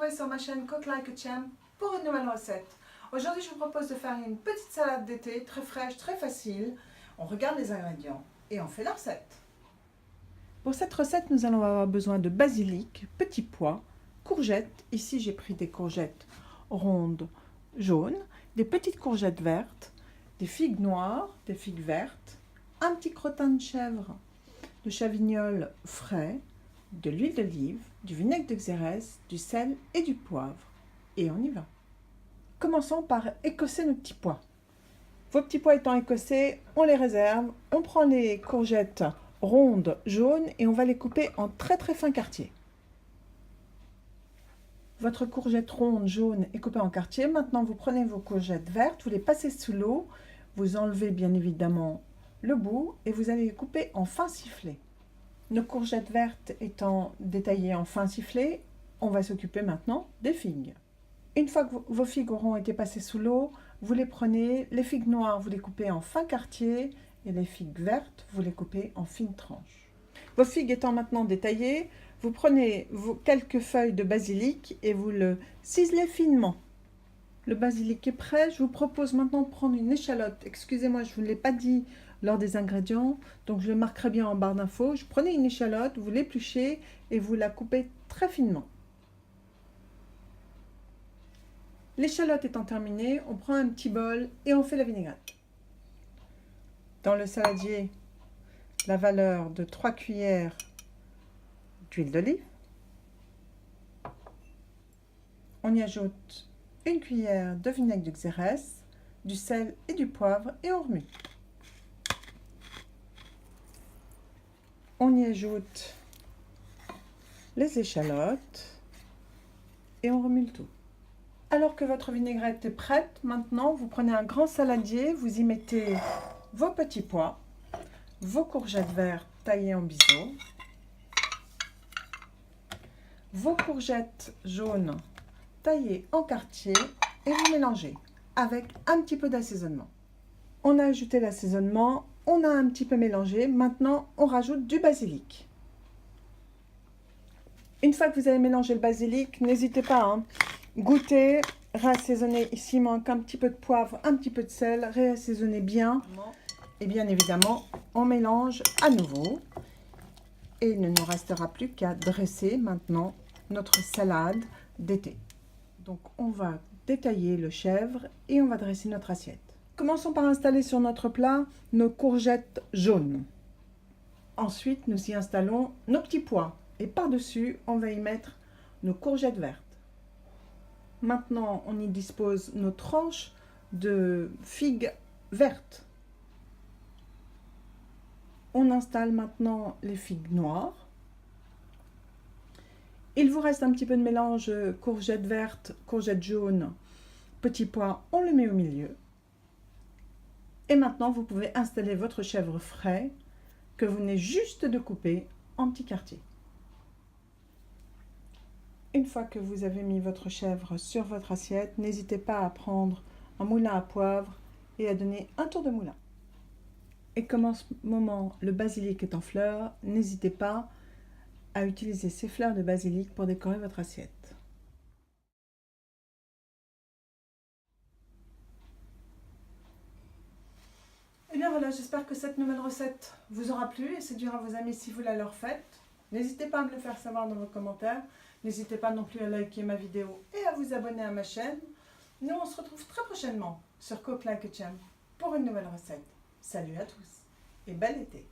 retrouvez sur ma chaîne Cook Like a Champ pour une nouvelle recette. Aujourd'hui, je vous propose de faire une petite salade d'été, très fraîche, très facile. On regarde les ingrédients et on fait la recette. Pour cette recette, nous allons avoir besoin de basilic, petits pois, courgettes. Ici, j'ai pris des courgettes rondes, jaunes, des petites courgettes vertes, des figues noires, des figues vertes, un petit crottin de chèvre, de chavignol frais, de l'huile d'olive, du vinaigre de xérès, du sel et du poivre. Et on y va. Commençons par écosser nos petits pois. Vos petits pois étant écossés, on les réserve. On prend les courgettes rondes, jaunes et on va les couper en très fins quartiers. Votre courgette ronde, jaune est coupée en quartiers. Maintenant, vous prenez vos courgettes vertes, vous les passez sous l'eau. Vous enlevez bien évidemment le bout et vous allez les couper en fins sifflets. Nos courgettes vertes étant détaillées en fin sifflets, on va s'occuper maintenant des figues. Une fois que vos figues auront été passées sous l'eau, vous les prenez, les figues noires, vous les coupez en fins quartiers et les figues vertes, vous les coupez en fines tranches. Vos figues étant maintenant détaillées, vous prenez vos quelques feuilles de basilic et vous le ciselez finement. Le basilic est prêt, je vous propose maintenant de prendre une échalote. Excusez-moi, je ne vous l'ai pas dit lors des ingrédients, donc je le marquerai bien en barre d'infos. Je prenais une échalote, vous l'épluchez et vous la coupez très finement. L'échalote étant terminée, on prend un petit bol et on fait la vinaigrette. Dans le saladier, la valeur de 3 cuillères d'huile d'olive. On y ajoute une cuillère de vinaigre de xérès, du sel et du poivre et on remue. On y ajoute les échalotes et on remue le tout. Alors que votre vinaigrette est prête, maintenant vous prenez un grand saladier, vous y mettez vos petits pois, vos courgettes vertes taillées en biseau, vos courgettes jaunes taillées en quartiers et vous mélangez avec un petit peu d'assaisonnement. On a ajouté l'assaisonnement, on a un petit peu mélangé, maintenant on rajoute du basilic. Une fois que vous avez mélangé le basilic, n'hésitez pas, goûtez, réassaisonnez. Ici, il manque un petit peu de poivre, un petit peu de sel, réassaisonnez bien. Et bien évidemment, on mélange à nouveau. Et il ne nous restera plus qu'à dresser maintenant notre salade d'été. Donc, on va détailler le chèvre et on va dresser notre assiette. Commençons par installer sur notre plat nos courgettes jaunes. Ensuite, nous y installons nos petits pois. Et par-dessus, on va y mettre nos courgettes vertes. Maintenant, on y dispose nos tranches de figues vertes. On installe maintenant les figues noires. Il vous reste un petit peu de mélange courgettes vertes, courgettes jaunes, petits pois, on le met au milieu. Et maintenant, vous pouvez installer votre chèvre frais que vous venez juste de couper en petits quartiers. Une fois que vous avez mis votre chèvre sur votre assiette, n'hésitez pas à prendre un moulin à poivre et à donner un tour de moulin. Et comme en ce moment le basilic est en fleurs, n'hésitez pas à utiliser ces fleurs de basilic pour décorer votre assiette. Et bien voilà, j'espère que cette nouvelle recette vous aura plu et séduira vos amis si vous la leur faites. N'hésitez pas à me le faire savoir dans vos commentaires. N'hésitez pas non plus à liker ma vidéo et à vous abonner à ma chaîne. Nous, on se retrouve très prochainement sur Cook Like a Champ pour une nouvelle recette. Salut à tous et bel été!